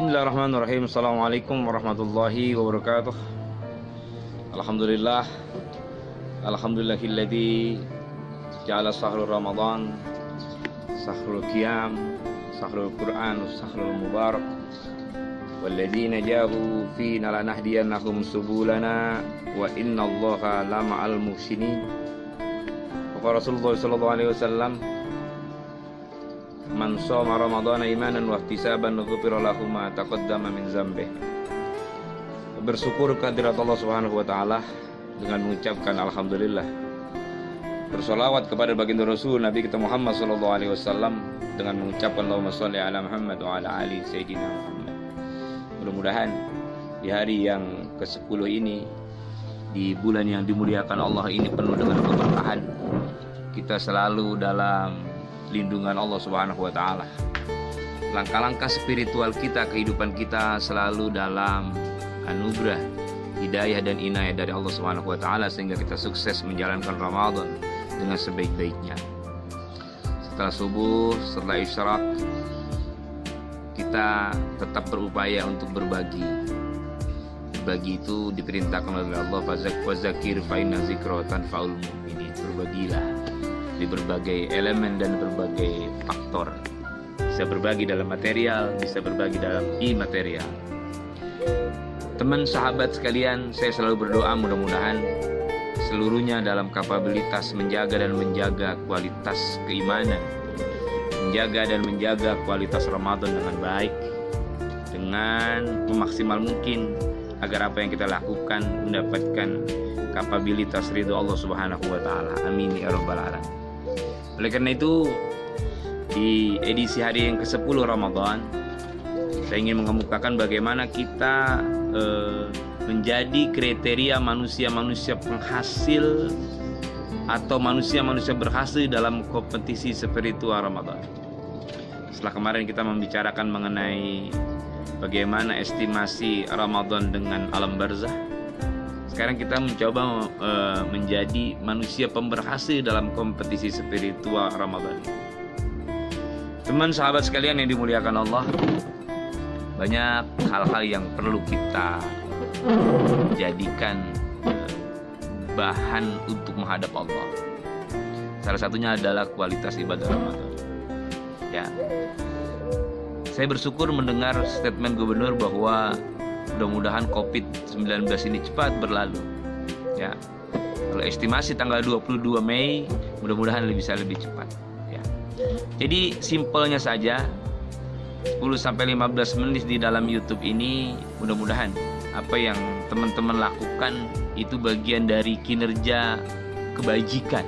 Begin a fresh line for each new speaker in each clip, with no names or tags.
Bismillahirrahmanirrahim. Assalamualaikum warahmatullahi wabarakatuh. Alhamdulillah. Alhamdulillahilladzi ja'ala sahrul Ramadan sahrul qiyam, sahrul Quran, sahrul mubarak. Walladzina ja'u fina lanahdiyannahum subulana wa innallaha lama'al muhsinin. Wa Rasulullah sallallahu alaihi wasallam, man shoma ramadhana imanan wa ihtisaban ghufira lahu ma taqaddama min dzambih. Bersyukur kehadirat Allah Subhanahu wa taala dengan mengucapkan alhamdulillah. Bersolawat kepada baginda Rasul Nabi kita Muhammad sallallahu alaihi wasallam dengan mengucapkan Allahumma shalli ala Muhammad wa ala ali sayyidina Muhammad. Mudah-mudahan di hari yang ke-10 ini, di bulan yang dimuliakan Allah ini, penuh dengan keberkahan, kita selalu dalam lindungan Allah Subhanahu wa taala. Langkah-langkah spiritual kita, kehidupan kita selalu dalam anugerah, hidayah dan inayah dari Allah Subhanahu wa taala, sehingga kita sukses menjalankan Ramadan dengan sebaik-baiknya. Setelah subuh, setelah isyarat, kita tetap berupaya untuk berbagi. Berbagi itu diperintahkan oleh Allah, fazakir fa inna dzikra tanfa'ul mu'minin. Berbagilah di berbagai elemen dan berbagai faktor. Bisa berbagi dalam material, bisa berbagi dalam imaterial. Teman sahabat sekalian, saya selalu berdoa mudah-mudahan seluruhnya dalam kapabilitas menjaga dan menjaga kualitas keimanan, menjaga dan menjaga kualitas Ramadan dengan baik, dengan memaksimal mungkin, agar apa yang kita lakukan mendapatkan kapabilitas ridho Allah Subhanahu wa taala. Amin ya rabbal alamin. Oleh karena itu, di edisi hari yang ke-10 Ramadan, saya ingin mengemukakan bagaimana kita menjadi kriteria manusia-manusia penghasil atau manusia-manusia berhasil dalam kompetisi spiritual Ramadan. Setelah kemarin kita membicarakan mengenai bagaimana estimasi Ramadan dengan alam barzah, sekarang kita mencoba menjadi manusia pemberhasil dalam kompetisi spiritual Ramadan. Teman sahabat sekalian yang dimuliakan Allah, banyak hal-hal yang perlu kita jadikan bahan untuk menghadap Allah. Salah satunya adalah kualitas ibadah Ramadan. Ya, saya bersyukur mendengar statement gubernur bahwa mudah-mudahan COVID-19 ini cepat berlalu. Ya, kalau estimasi tanggal 22 Mei, mudah-mudahan bisa lebih cepat. Ya, jadi simpelnya saja, 10-15 menit di dalam YouTube ini, mudah-mudahan apa yang teman-teman lakukan itu bagian dari kinerja kebajikan.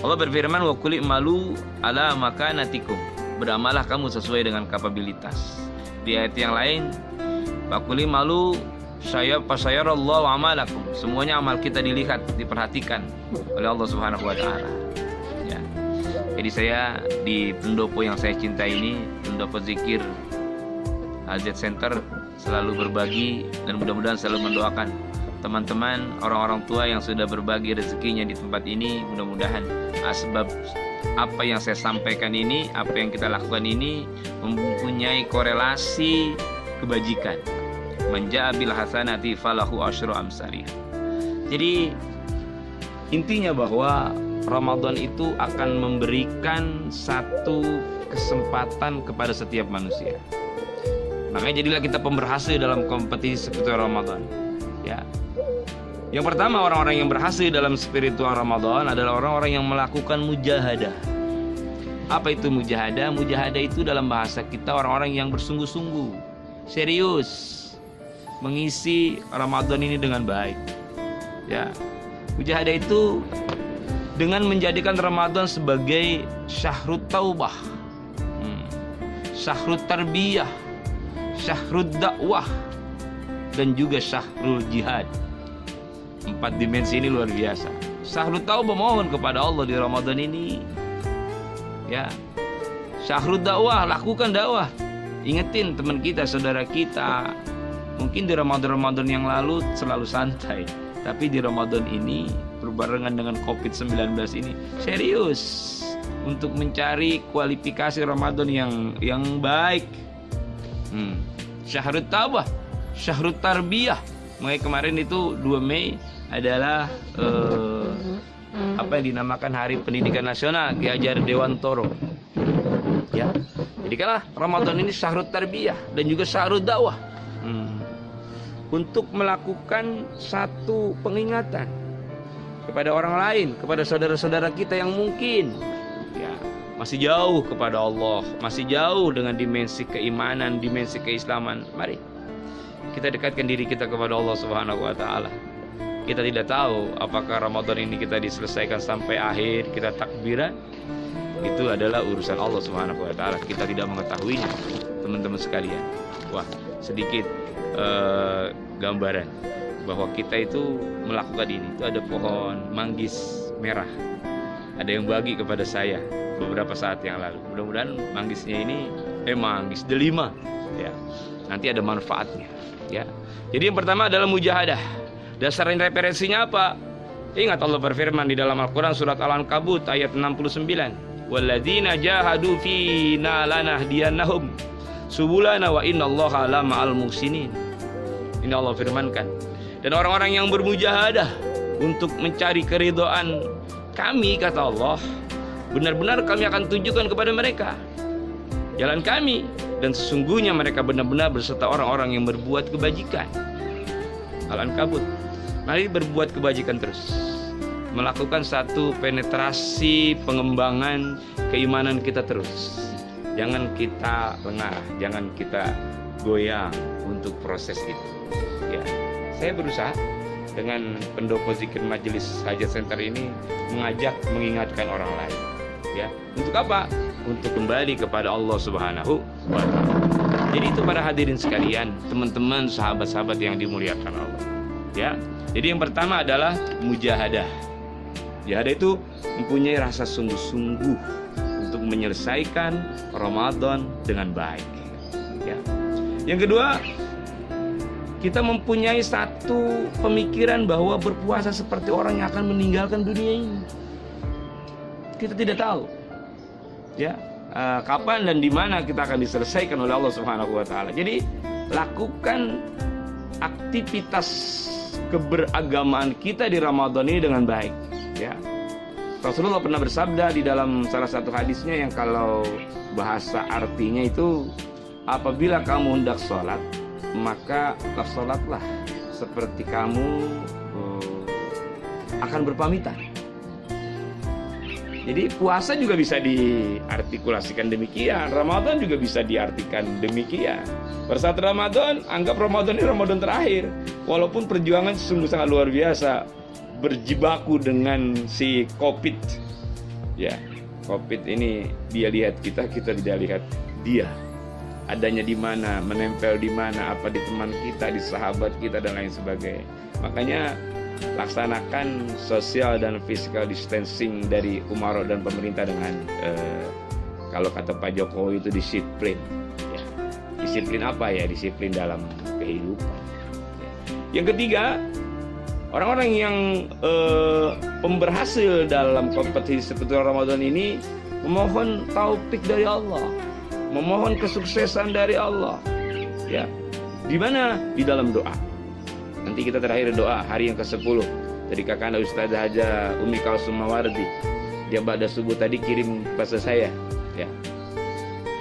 Allah berfirman, wa qul i'malu ala makanatikum. Beramalah kamu sesuai dengan kapabilitas. Di ayat yang lain, wa qul i'malu fasayarallahu amalakum. Semuanya amal kita dilihat, diperhatikan oleh Allah Subhanahu wa taala. Ya. Jadi saya di pendopo yang saya cintai ini, pendopo zikir AZ Center, selalu berbagi dan mudah-mudahan selalu mendoakan teman-teman, orang-orang tua yang sudah berbagi rezekinya di tempat ini. Mudah-mudahan asbab apa yang saya sampaikan ini, apa yang kita lakukan ini mempunyai korelasi kebajikan. Man jaa bil hasanati falahu asyru amsalih. Jadi intinya bahwa Ramadan itu akan memberikan satu kesempatan kepada setiap manusia. Makanya jadilah kita pemberhasil dalam kompetisi spiritual Ramadan. Ya. Yang pertama, orang-orang yang berhasil dalam spiritual Ramadan adalah orang-orang yang melakukan mujahadah. Apa itu mujahadah? Mujahadah itu dalam bahasa kita orang-orang yang bersungguh-sungguh, serius mengisi Ramadan ini dengan baik. Ya. Mujahadah itu dengan menjadikan Ramadan sebagai syahrut taubah, syahrut tarbiyah, syahrut dakwah, dan juga syahrul jihad. 4 dimensi ini luar biasa. Syahrut taubah, mohon kepada Allah di Ramadan ini. Ya. Syahrut dakwah, lakukan dakwah. Ingetin teman kita, saudara kita. Mungkin di Ramadan yang lalu selalu santai, tapi di Ramadan ini berbarengan dengan COVID-19 ini serius untuk mencari kualifikasi Ramadan yang baik. Syahrut Taubah, Syahrut Tarbiyah. Makanya kemarin itu 2 Mei adalah apa yang dinamakan Hari Pendidikan Nasional, Ki Hajar Dewantoro. Ya. Jadi kan Ramadan ini Syahrut Tarbiyah dan juga Syahrut Dakwah. Untuk melakukan satu pengingatan kepada orang lain, kepada saudara-saudara kita yang mungkin ya masih jauh kepada Allah, masih jauh dengan dimensi keimanan, dimensi keislaman. Mari kita dekatkan diri kita kepada Allah Subhanahu wa taala. Kita tidak tahu apakah Ramadan ini kita diselesaikan sampai akhir, kita takbiran. Itu adalah urusan Allah Subhanahu wa taala. Kita tidak mengetahuinya, teman-teman sekalian. Wah, sedikit gambaran bahwa kita itu melakukan ini. Itu ada pohon manggis merah. Ada yang bagi kepada saya beberapa saat yang lalu. Mudah-mudahan manggisnya ini manggis delima ya. Nanti ada manfaatnya ya. Jadi yang pertama adalah mujahadah. Dasar referensinya apa? Ingat Allah berfirman di dalam Al-Qur'an surat Al-Ankabut ayat 69. Walladzina jahadu fina lanahdiyannahum subulana wa innallaha lama'al muhsinin. Ini Allah firmankan. Dan orang-orang yang bermujahadah untuk mencari keridhaan kami, kata Allah, benar-benar kami akan tunjukkan kepada mereka jalan kami, dan sesungguhnya mereka benar-benar berserta orang-orang yang berbuat kebajikan. Al-Ankabut. Mari berbuat kebajikan terus, melakukan satu penetrasi pengembangan keimanan kita terus. Jangan kita lengah, jangan kita goyang untuk proses itu ya. Saya berusaha dengan pendopo zikir majelis hajat center ini mengajak, mengingatkan orang lain ya. Untuk apa? Untuk kembali kepada Allah Subhanahu wa taala. Jadi itu para hadirin sekalian, teman-teman, sahabat-sahabat yang dimuliakan Allah ya. Jadi yang pertama adalah mujahadah. Mujahadah itu mempunyai rasa sungguh-sungguh untuk menyelesaikan Ramadan dengan baik ya. Yang kedua, kita mempunyai satu pemikiran bahwa berpuasa seperti orang yang akan meninggalkan dunia ini. Kita tidak tahu ya kapan dan di mana kita akan diselesaikan oleh Allah Subhanahu wa taala. Jadi lakukan aktivitas keberagamaan kita di Ramadan ini dengan baik ya. Rasulullah pernah bersabda di dalam salah satu hadisnya yang kalau bahasa artinya itu, apabila kamu hendak sholat, maka sholatlah seperti kamu akan berpamitan. Jadi puasa juga bisa diartikulasikan demikian, Ramadan juga bisa diartikan demikian. Pada saat Ramadan, anggap Ramadan ini Ramadan terakhir. Walaupun perjuangan sungguh sangat luar biasa, berjibaku dengan si COVID ya. COVID ini dia lihat kita, kita tidak lihat dia. Adanya di mana, menempel di mana, apa di teman kita, di sahabat kita dan lain sebagainya. Makanya laksanakan social dan physical distancing dari umaro dan pemerintah dengan kalau kata Pak Jokowi itu disiplin ya. Disiplin apa ya? Disiplin dalam kehidupan ya. Yang ketiga, orang-orang yang berhasil dalam kompetisi seperti Ramadan ini memohon taufik dari Allah, memohon kesuksesan dari Allah ya. Di mana? Di dalam doa. Nanti kita terakhir doa hari yang ke-10 dari kakanda Ustazah Haja Umi Kalsum Mawardi. Dia pada subuh tadi kirim pesan saya ya.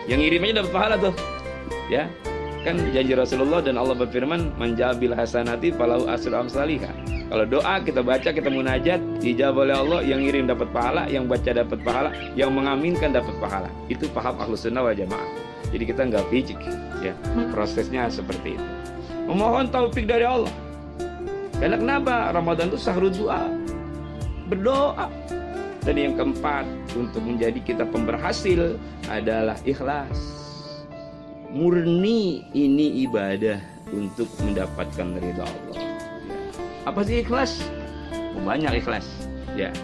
Yang ngirimnya dapat pahala tuh ya. Kan janji Rasulullah dan Allah berfirman, "Manjabil hasanati falahu asru amsalihha." Kalau doa kita baca, kita munajat, dijawab oleh Allah, yang ngirim dapat pahala, yang baca dapat pahala, yang mengaminkan dapat pahala. Itu paham Ahlus Sunnah wal Jamaah. Jadi kita nggak picik ya. Prosesnya seperti itu. Memohon taufik dari Allah. Karena kenapa? Ramadan itu syahrul doa, berdoa. Dan yang keempat, untuk menjadi kita pemberhasil adalah ikhlas. Murni ini ibadah untuk mendapatkan ridha Allah. Apa sih ikhlas? Banyak ikhlas. Ya,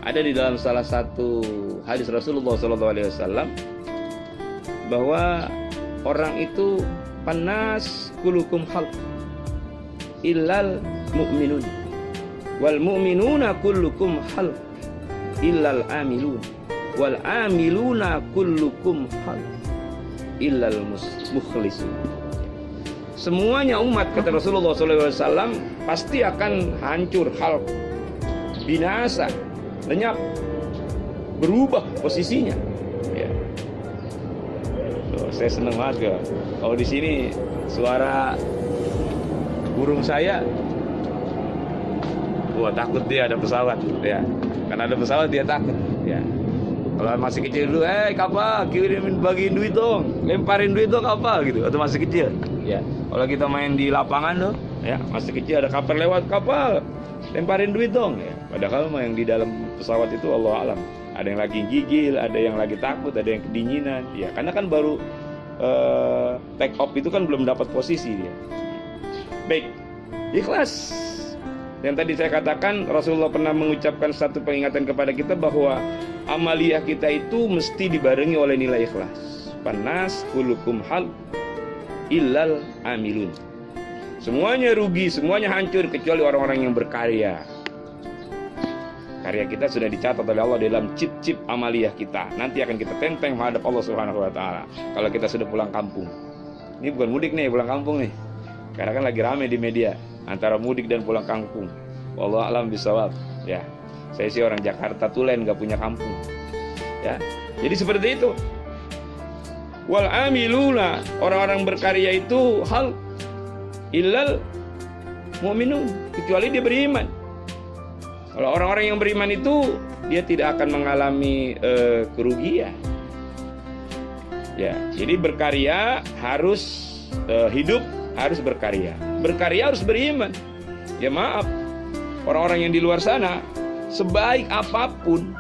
ada di dalam salah satu hadis Rasulullah SAW bahwa orang itu panas kulukum khalq illal mu'minun wal mu'minuna kullukum khalq illal amilun wal amiluna kullukum khalq.
illal mukhlisun. Semuanya umat, kata Rasulullah SAW, pasti akan hancur, halq, binasa, lenyap, berubah posisinya. Ya. Saya senang banget ya. Kalau di sini suara burung saya, wah takut dia ada pesawat, ya. Karena ada pesawat dia takut, ya. Kalau masih kecil dulu, kapal, kirimin bagiin duit dong, lemparin duit dong kapal gitu, atau masih kecil, ya. Kalau kita main di lapangan tuh, ya masih kecil ada kapal lewat, kapal, lemparin duit dong, ya. Padahal yang di dalam pesawat itu Allah alam, ada yang lagi gigil, ada yang lagi takut, ada yang kedinginan, ya. Karena kan baru take off itu kan belum dapat posisi dia. Baik, ikhlas. Yang tadi saya katakan, Rasulullah pernah mengucapkan satu peringatan kepada kita bahwa amaliyah kita itu mesti dibarengi oleh nilai ikhlas. Panas kulukum hal illal amilun. Semuanya rugi, semuanya hancur kecuali orang-orang yang berkarya. Karya kita sudah dicatat oleh Allah dalam chip-chip amaliyah kita. Nanti akan kita tenteng menghadap Allah Subhanahu wa taala kalau kita sudah pulang kampung. Ini bukan mudik nih, pulang kampung nih. Karena kan lagi rame di media antara mudik dan pulang kampung. Wallahu a'lam bishawab, ya. Saya sih orang Jakarta tulen, gak punya kampung, ya. Jadi seperti itu. Wal amiluna, orang-orang berkarya itu hal illal mu'minun, kecuali dia beriman. Kalau orang-orang yang beriman itu dia tidak akan mengalami kerugian. Ya, jadi berkarya harus hidup harus berkarya. Berkarya harus beriman. Ya maaf, orang-orang yang di luar sana, sebaik apapun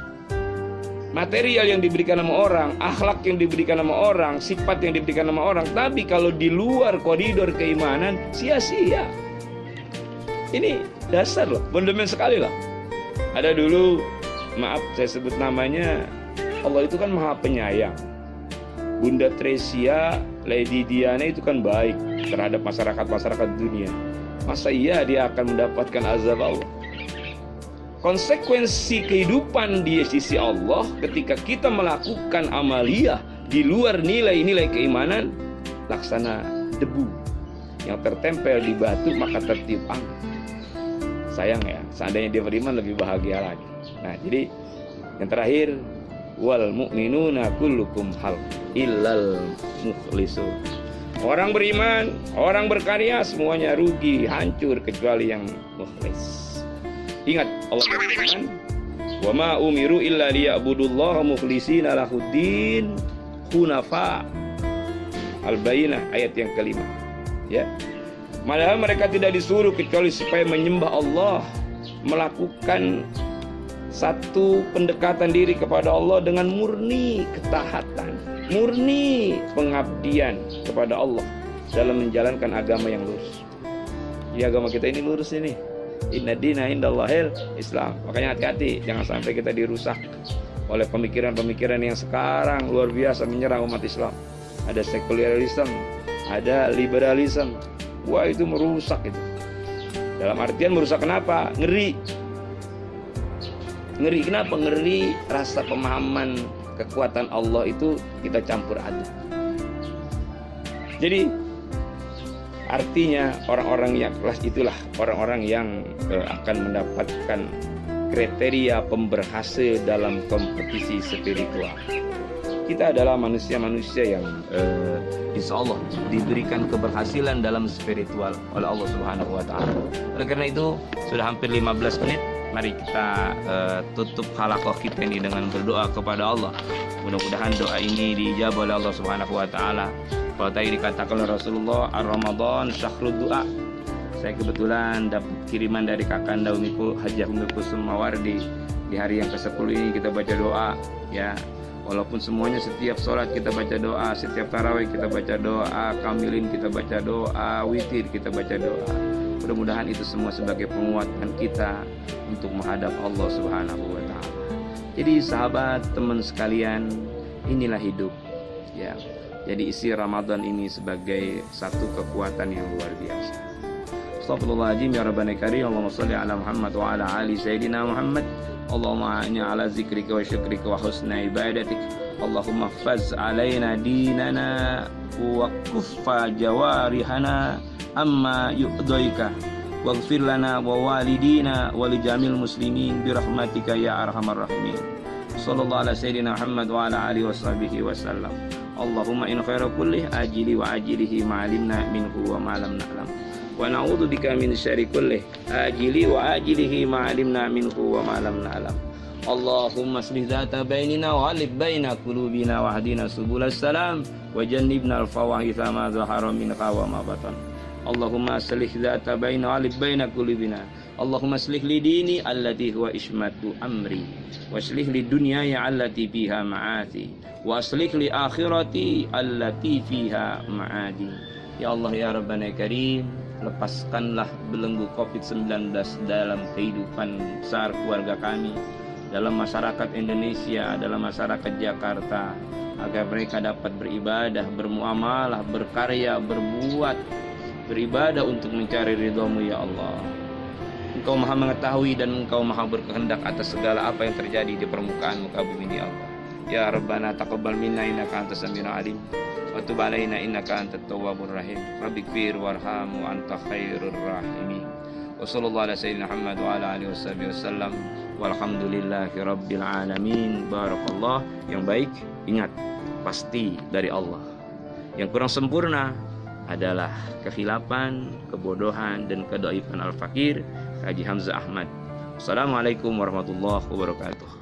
material yang diberikan sama orang, akhlak yang diberikan sama orang, sifat yang diberikan sama orang, tapi kalau di luar koridor keimanan, sia-sia. Ini dasar loh, fundament sekali loh. Ada dulu, maaf saya sebut namanya, Allah itu kan maha penyayang. Bunda Tresia, Lady Diana itu kan baik terhadap masyarakat dunia. Masa iya dia akan mendapatkan azab Allah? Konsekuensi kehidupan di sisi Allah ketika kita melakukan amaliyah di luar nilai-nilai keimanan, laksana debu yang tertempel di batu maka tertiup angin. Sayang ya, seandainya dia beriman lebih bahagia lagi. Nah, jadi yang terakhir, wal mu'minuna kullukum hal illal mukhlisun. Orang beriman, orang berkarya semuanya rugi, hancur kecuali yang mukhlis. Ingat Allah berfirman, wa ma umiru illa liya'budullaha mukhlishina lahuddin hunafa. Al-Bayyinah ayat yang kelima. Ya. Padahal mereka tidak disuruh kecuali supaya menyembah Allah, melakukan satu pendekatan diri kepada Allah dengan murni ketaatan, murni pengabdian kepada Allah dalam menjalankan agama yang lurus. Ya, agama kita ini lurus ini. Inna dina indallahil Islam. Makanya hati-hati, jangan sampai kita dirusak oleh pemikiran-pemikiran yang sekarang luar biasa menyerang umat Islam. Ada sekularisme, ada liberalisme. Wah, itu merusak itu. Dalam artian merusak kenapa? Ngeri. Ngeri kenapa? Ngeri rasa pemahaman kekuatan Allah itu kita campur aduk. Jadi artinya orang-orang yang kelas itulah orang-orang yang akan mendapatkan kriteria pemberhasil dalam kompetisi spiritual. Kita adalah manusia-manusia yang insya Allah diberikan keberhasilan dalam spiritual oleh Allah Subhanahu wa taala. Oleh karena itu sudah hampir 15 menit. Mari kita tutup halaqah kita ini dengan berdoa kepada Allah. Mudah-mudahan doa ini dijawab oleh Allah Subhanahu wa taala. Kalau tadi dikatakan oleh Rasulullah, Ar-Ramadan syahrud du'a. Saya kebetulan dapat kiriman dari Kakanda Hajjah Umi Kusum Mawardi. Di hari yang ke-10 ini kita baca doa, ya. Walaupun semuanya setiap sholat kita baca doa, setiap tarawih kita baca doa, kamilin kita baca doa, witir kita baca doa. Mudah-mudahan itu semua sebagai penguatan kita untuk menghadap Allah Subhanahu wa taala. Jadi sahabat, teman sekalian, inilah hidup, ya. Jadi isi Ramadan ini sebagai satu kekuatan yang luar biasa. Astagfirullahaladzim ya Rabbana karim. Allahumma salli ala Muhammad wa ala ali Sayyidina Muhammad. Allahumma a'inna ala zikrika wa syukrika wa husna ibadatik.
Allahumma faz alaina dinana wa kuffa jawarihana amma yu'daika waghfir lana wa walidina wa li jamil muslimin birahmatika ya arhamar rahimin. Sallallahu ala sayyidina Muhammad wa ala alihi washabihi wasallam. Allahumma in khaira kulli ajili wa ajilihi ma'alimna minhu wa ma lam na'lam. Wa na'udzu bika min syarri kulli ajili wa ajilihi ma'alimna minhu wa ma lam na'lam. Allahumma aslih dzata bainina wa alif baina qulubina wa hdina subulas salam wa jannibna al-fawahitha ma zahara minha wa ma batan. Allahumma aslih dzata baina wa alif baina qulubina. Allahumma aslih li dini allati huwa ismatu amri wa aslih li dunyaya allati fiha ma'ati wa aslih li akhirati allati fiha ma'adi. Ya Allah ya Rabbana Karim, lepaskanlah belenggu COVID-19 dalam kehidupan besar keluarga kami, dalam masyarakat Indonesia, dalam masyarakat Jakarta, agar mereka dapat beribadah, bermuamalah, berkarya, berbuat, beribadah untuk mencari ridhamu ya Allah. Engkau maha mengetahui dan Engkau maha berkehendak atas segala apa yang terjadi di permukaan muka bumi ini ya Allah. Ya Rabbana taqabbal minna innaka antas samiul alim wa tub alaina innaka antat tawwabur rahim. Rabbighfir warham wa anta khairur rahimin. Wa sallallahu ala sayyidina Muhammad wa ala alihi wasallam. Walhamdulillahi rabbil alamin. Barakallah. Yang baik ingat pasti dari Allah. Yang kurang sempurna adalah kehilapan, kebodohan dan kedaifan al-fakir Haji Hamzah Ahmad. Assalamualaikum warahmatullahi wabarakatuh.